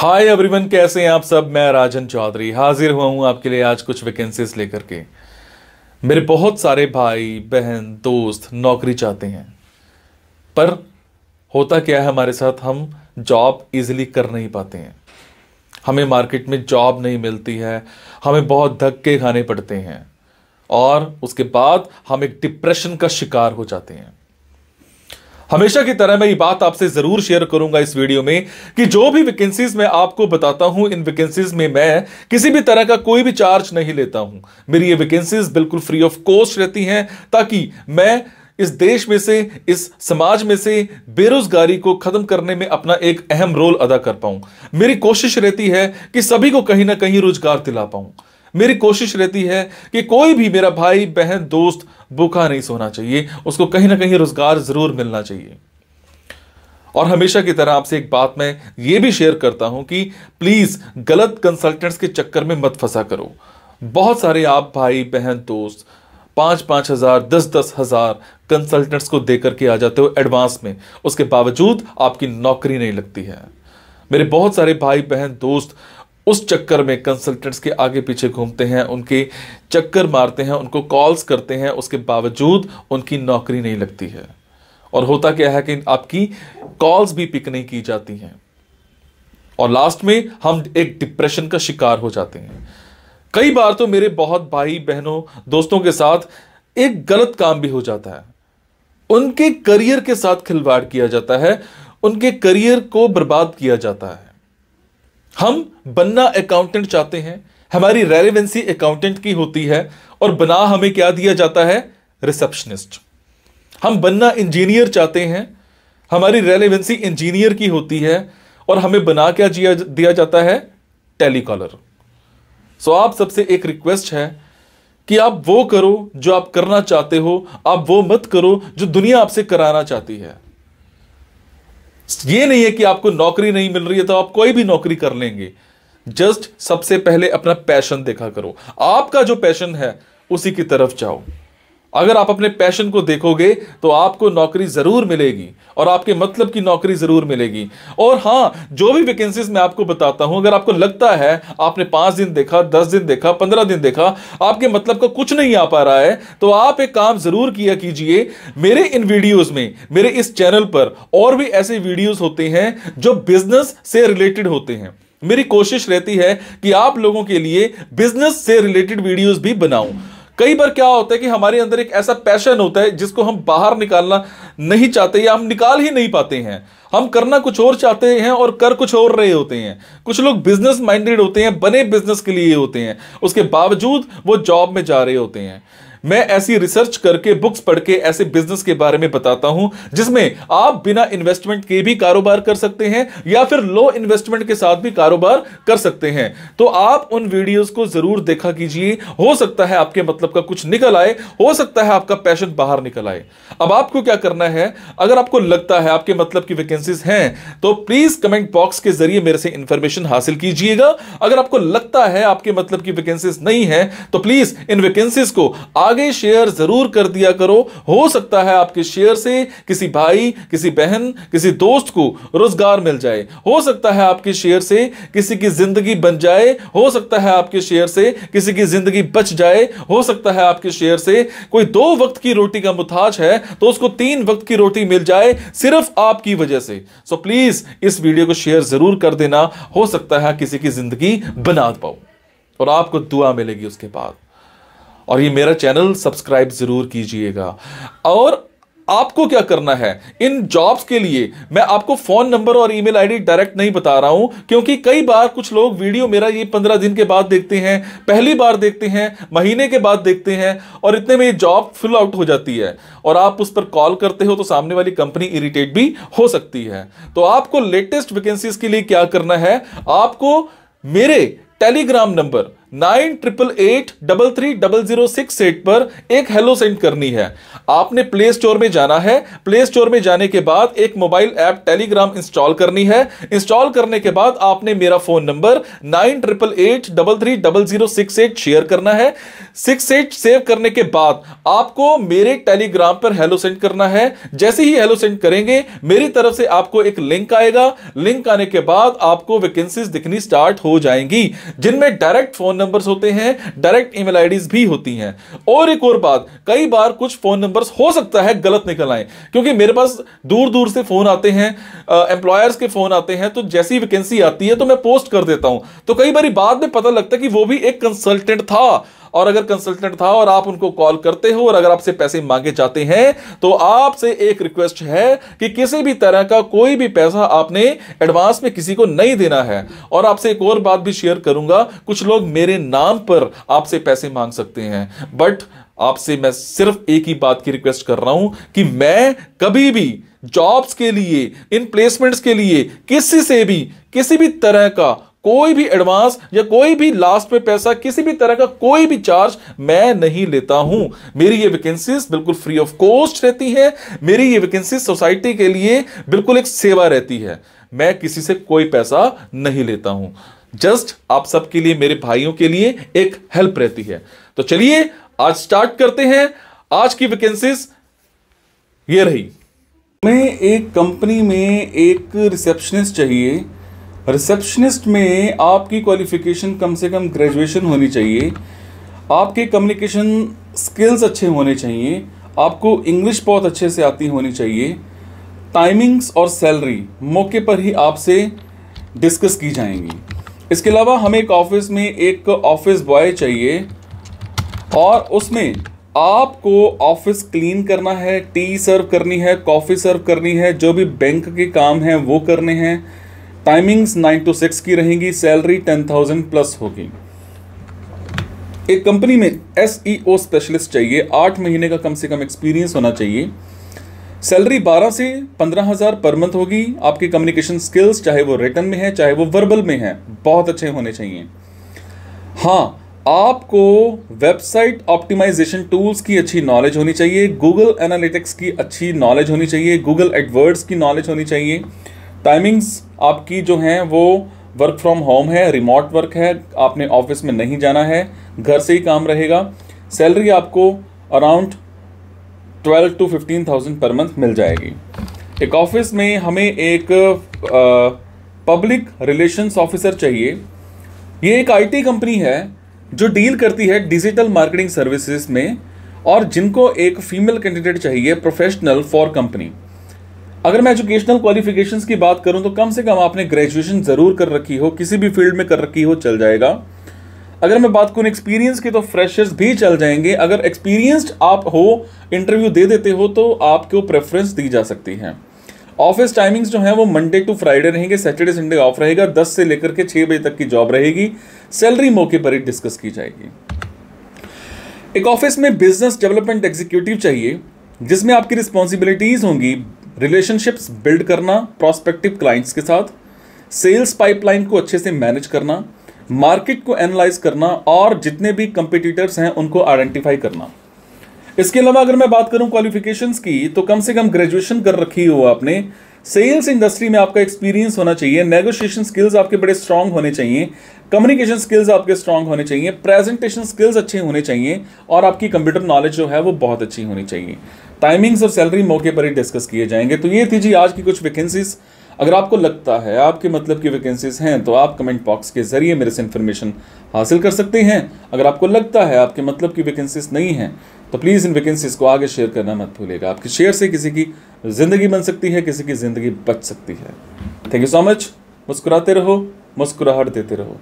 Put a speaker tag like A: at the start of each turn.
A: Hi everyone, कैसे हैं आप सब। मैं राजन चौधरी हाजिर हुआ हूं आपके लिए आज कुछ वैकेंसीज लेकर के। मेरे बहुत सारे भाई बहन दोस्त नौकरी चाहते हैं, पर होता क्या है हमारे साथ, हम जॉब इजीली कर नहीं पाते हैं। हमें मार्केट में जॉब नहीं मिलती है, हमें बहुत धक्के खाने पड़ते हैं और उसके बाद हम एक डिप्रेशन का शिकार हो जाते हैं। हमेशा की तरह मैं ये बात आपसे जरूर शेयर करूंगा इस वीडियो में कि जो भी वैकेंसीज मैं आपको बताता हूं, इन वैकेंसीज में मैं किसी भी तरह का कोई भी चार्ज नहीं लेता हूं। मेरी ये वैकेंसीज बिल्कुल फ्री ऑफ कॉस्ट रहती हैं ताकि मैं इस देश में से, इस समाज में से बेरोजगारी को खत्म करने में अपना एक अहम रोल अदा कर पाऊं। मेरी कोशिश रहती है कि सभी को कहीं ना कहीं रोजगार दिला पाऊं। मेरी कोशिश रहती है कि कोई भी मेरा भाई बहन दोस्त भूखा नहीं सोना चाहिए, उसको कहीं ना कहीं रोजगार जरूर मिलना चाहिए। और हमेशा की तरह आपसे एक बात मैं ये भी शेयर करता हूं कि प्लीज गलत कंसल्टेंट्स के चक्कर में मत फंसा करो। बहुत सारे आप भाई बहन दोस्त 5-5 हजार 10-10 हजार कंसल्टेंट्स को देकर के आ जाते हो एडवांस में, उसके बावजूद आपकी नौकरी नहीं लगती है। मेरे बहुत सारे भाई बहन दोस्त उस चक्कर में कंसल्टेंट्स के आगे पीछे घूमते हैं, उनके चक्कर मारते हैं, उनको कॉल्स करते हैं, उसके बावजूद उनकी नौकरी नहीं लगती है। और होता क्या है कि आपकी कॉल्स भी पिक नहीं की जाती हैं और लास्ट में हम एक डिप्रेशन का शिकार हो जाते हैं। कई बार तो मेरे बहुत भाई बहनों दोस्तों के साथ एक गलत काम भी हो जाता है, उनके करियर के साथ खिलवाड़ किया जाता है, उनके करियर को बर्बाद किया जाता है। हम बनना अकाउंटेंट चाहते हैं, हमारी रेलेवेंसी अकाउंटेंट की होती है और बना हमें क्या दिया जाता है, रिसेप्शनिस्ट। हम बनना इंजीनियर चाहते हैं, हमारी रेलेवेंसी इंजीनियर की होती है और हमें बना क्या दिया जाता है, टेलीकॉलर। सो आप सबसे एक रिक्वेस्ट है कि आप वो करो जो आप करना चाहते हो, आप वो मत करो जो दुनिया आपसे कराना चाहती है। ये नहीं है कि आपको नौकरी नहीं मिल रही है तो आप कोई भी नौकरी कर लेंगे। जस्ट सबसे पहले अपना पैशन देखा करो, आपका जो पैशन है उसी की तरफ जाओ। अगर आप अपने पैशन को देखोगे तो आपको नौकरी जरूर मिलेगी और आपके मतलब की नौकरी जरूर मिलेगी। और हां, जो भी वैकेंसीज मैं आपको बताता हूं, अगर आपको लगता है आपने 5 दिन देखा, 10 दिन देखा, 15 दिन देखा, आपके मतलब का कुछ नहीं आ पा रहा है, तो आप एक काम जरूर किया कीजिए। मेरे इन वीडियोस में, मेरे इस चैनल पर और भी ऐसे वीडियोस होते हैं जो बिजनेस से रिलेटेड होते हैं। मेरी कोशिश रहती है कि आप लोगों के लिए बिजनेस से रिलेटेड वीडियोस भी बनाऊं। कई बार क्या होता है कि हमारे अंदर एक ऐसा पैशन होता है जिसको हम बाहर निकालना नहीं चाहते या हम निकाल ही नहीं पाते हैं। हम करना कुछ और चाहते हैं और कर कुछ और रहे होते हैं। कुछ लोग बिजनेस माइंडेड होते हैं, बने बिजनेस के लिए होते हैं, उसके बावजूद वो जॉब में जा रहे होते हैं। मैं ऐसी रिसर्च करके, बुक्स पढ़ के ऐसे बिजनेस के बारे में बताता हूं जिसमें आप बिना इन्वेस्टमेंट के भी कारोबार कर सकते हैं या फिर लो इन्वेस्टमेंट के साथ भी कारोबार कर सकते हैं। तो आप उन वीडियोस को जरूर देखा कीजिए, हो सकता है आपके मतलब का कुछ निकल आए, हो सकता है आपका पैशन बाहर निकल आए। अब आपको क्या करना है, अगर आपको लगता है आपके मतलब की वैकेंसीज हैं तो प्लीज कमेंट बॉक्स के जरिए मेरे से इंफॉर्मेशन हासिल कीजिएगा। अगर आपको लगता है आपके मतलब की वैकेंसीज नहीं है तो प्लीज इन वैकेंसीज को आगे शेयर जरूर कर दिया करो। हो सकता है आपके शेयर से किसी भाई, किसी बहन, किसी दोस्त को रोजगार मिल जाए। हो सकता है आपके शेयर से किसी की जिंदगी बन जाए। हो सकता है आपके शेयर से किसी की जिंदगी बच जाए। हो सकता है आपके शेयर से कोई 2 वक्त की रोटी का मुताज है तो उसको 3 वक्त की रोटी मिल जाए, सिर्फ आपकी वजह से। सो प्लीज इस वीडियो को शेयर जरूर कर देना। हो सकता है किसी की जिंदगी बना पाओ और आपको दुआ मिलेगी उसके बाद। और ये मेरा चैनल सब्सक्राइब जरूर कीजिएगा। और आपको क्या करना है, इन जॉब्स के लिए मैं आपको फोन नंबर और ईमेल आईडी डायरेक्ट नहीं बता रहा हूं, क्योंकि कई बार कुछ लोग वीडियो मेरा ये 15 दिन के बाद देखते हैं, पहली बार देखते हैं, महीने के बाद देखते हैं और इतने में ये जॉब फिल आउट हो जाती है और आप उस पर कॉल करते हो तो सामने वाली कंपनी इरिटेट भी हो सकती है। तो आपको लेटेस्ट वैकेंसीज के लिए क्या करना है, आपको मेरे टेलीग्राम नंबर, 9888330068 पर एक हेलो सेंड करनी है। आपने प्ले स्टोर में जाना है। प्ले स्टोर में जाने के बाद एक मोबाइल ऐप टेलीग्राम इंस्टॉल करनी है। इंस्टॉल करने के बाद आपने मेरा फोन नंबर 9888330068 शेयर करना है। 68 सेव करने के बाद आपको मेरे टेलीग्राम पर हेलो सेंड करना है। जैसे ही हेलो सेंड करेंगे मेरी तरफ से आपको एक लिंक आएगा। लिंक आने के बाद आपको वैकेंसीज दिखनी स्टार्ट हो जाएंगी, जिनमें डायरेक्ट फोन नंबर्स होते हैं, डायरेक्ट ईमेल आईडीज भी होती हैं। और एक और बात, कई बार कुछ फोन नंबर्स हो सकता है गलत निकल आए, क्योंकि मेरे पास दूर दूर से फोन आते हैं, एम्प्लॉयर्स के फोन आते हैं। तो जैसी वैकेंसी आती है तो मैं पोस्ट कर देता हूं, तो कई बार बाद में पता लगता है कि वो भी एक कंसल्टेंट था। और अगर कंसल्टेंट था और आप उनको कॉल करते हो और अगर आपसे पैसे मांगे जाते हैं, तो आपसे एक रिक्वेस्ट है कि किसी भी तरह का कोई भी पैसा आपने एडवांस में किसी को नहीं देना है। और आपसे एक और बात भी शेयर करूंगा, कुछ लोग मेरे नाम पर आपसे पैसे मांग सकते हैं, बट आपसे मैं सिर्फ एक ही बात की रिक्वेस्ट कर रहा हूं कि मैं कभी भी जॉब्स के लिए, इन प्लेसमेंट्स के लिए किसी से भी किसी भी तरह का कोई भी एडवांस या कोई भी लास्ट में पैसा, किसी भी तरह का कोई भी चार्ज मैं नहीं लेता हूं। मेरी ये वैकेंसीज बिल्कुल फ्री ऑफ कॉस्ट रहती है। मेरी ये वैकेंसीज सोसाइटी के लिए बिल्कुल एक सेवा रहती है। मैं किसी से कोई पैसा नहीं लेता हूं, जस्ट आप सबके लिए, मेरे भाइयों के लिए एक हेल्प रहती है। तो चलिए आज स्टार्ट करते हैं। आज की वैकेंसीज ये रही।
B: हमें एक कंपनी में एक रिसेप्शनिस्ट चाहिए। रिसेप्शनिस्ट में आपकी क्वालिफिकेशन कम से कम ग्रेजुएशन होनी चाहिए। आपके कम्युनिकेशन स्किल्स अच्छे होने चाहिए। आपको इंग्लिश बहुत अच्छे से आती होनी चाहिए। टाइमिंग्स और सैलरी मौके पर ही आपसे डिस्कस की जाएंगी। इसके अलावा हमें एक ऑफिस में एक ऑफिस बॉय चाहिए और उसमें आपको ऑफिस क्लीन करना है, टी सर्व करनी है, कॉफ़ी सर्व करनी है, जो भी बैंक के काम हैं वो करने हैं। टाइमिंग्स 9 to 6 की रहेंगी। सैलरी 10,000 प्लस होगी। एक कंपनी में SEO स्पेशलिस्ट चाहिए। 8 महीने का कम से कम एक्सपीरियंस होना चाहिए। सैलरी 12 से 15,000 पर मंथ होगी। आपकी कम्युनिकेशन स्किल्स, चाहे वो रिटन में है चाहे वो वर्बल में है, बहुत अच्छे होने चाहिए। हाँ, आपको वेबसाइट ऑप्टिमाइजेशन टूल्स की अच्छी नॉलेज होनी चाहिए। गूगल एनालिटिक्स की अच्छी नॉलेज होनी चाहिए। गूगल एडवर्ड्स की नॉलेज होनी चाहिए। टाइमिंग्स आपकी जो हैं वो वर्क फ्रॉम होम है, रिमोट वर्क है, आपने ऑफिस में नहीं जाना है, घर से ही काम रहेगा। सैलरी आपको अराउंड 12 to 15,000 पर मंथ मिल जाएगी। एक ऑफिस में हमें एक पब्लिक रिलेशंस ऑफिसर चाहिए। ये एक IT कंपनी है जो डील करती है डिजिटल मार्केटिंग सर्विसेज में, और जिनको एक फीमेल कैंडिडेट चाहिए प्रोफेशनल फॉर कंपनी। अगर मैं एजुकेशनल क्वालिफिकेशंस की बात करूं तो कम से कम आपने ग्रेजुएशन जरूर कर रखी हो, किसी भी फील्ड में कर रखी हो चल जाएगा। अगर मैं बात करूं एक्सपीरियंस की तो फ्रेशर्स भी चल जाएंगे। अगर एक्सपीरियंस्ड आप हो, इंटरव्यू दे देते हो, तो आपको प्रेफरेंस दी जा सकती है। ऑफिस टाइमिंग्स जो है वो मंडे टू फ्राइडे रहेंगे। सैटरडे संडे ऑफ रहेगा। 10 से लेकर के 6 बजे तक की जॉब रहेगी। सैलरी मौके पर ही डिस्कस की जाएगी। एक ऑफिस में बिजनेस डेवलपमेंट एग्जीक्यूटिव चाहिए, जिसमें आपकी रिस्पॉन्सिबिलिटीज होंगी रिलेशनशिप्स बिल्ड करना प्रॉस्पेक्टिव क्लाइंट्स के साथ, सेल्स पाइपलाइन को अच्छे से मैनेज करना, मार्केट को एनालाइज करना और जितने भी कंपटीटर्स हैं उनको आइडेंटिफाई करना। इसके अलावा अगर मैं बात करूं क्वालिफिकेशंस की, तो कम से कम ग्रेजुएशन कर रखी हो आपने। सेल्स इंडस्ट्री में आपका एक्सपीरियंस होना चाहिए। नेगोशिएशन स्किल्स आपके बड़े स्ट्रांग होने चाहिए। कम्युनिकेशन स्किल्स आपके स्ट्रांग होने चाहिए। प्रेजेंटेशन स्किल्स अच्छे होने चाहिए और आपकी कंप्यूटर नॉलेज जो है वो बहुत अच्छी होनी चाहिए। टाइमिंग्स और सैलरी मौके पर ही डिस्कस किए जाएंगे। तो ये थी जी आज की कुछ वैकेंसीज। अगर आपको लगता है आपके मतलब की वैकेंसीज हैं तो आप कमेंट बॉक्स के जरिए मेरे से इन्फॉर्मेशन हासिल कर सकते हैं। अगर आपको लगता है आपके मतलब की वैकेंसीज नहीं हैं तो प्लीज़ इन वैकेंसीज को आगे शेयर करना मत भूलिएगा। आपके शेयर से किसी की ज़िंदगी बन सकती है, किसी की ज़िंदगी बच सकती है। Thank you so much. मुस्कुराते रहो, मुस्कुराहट देते रहो।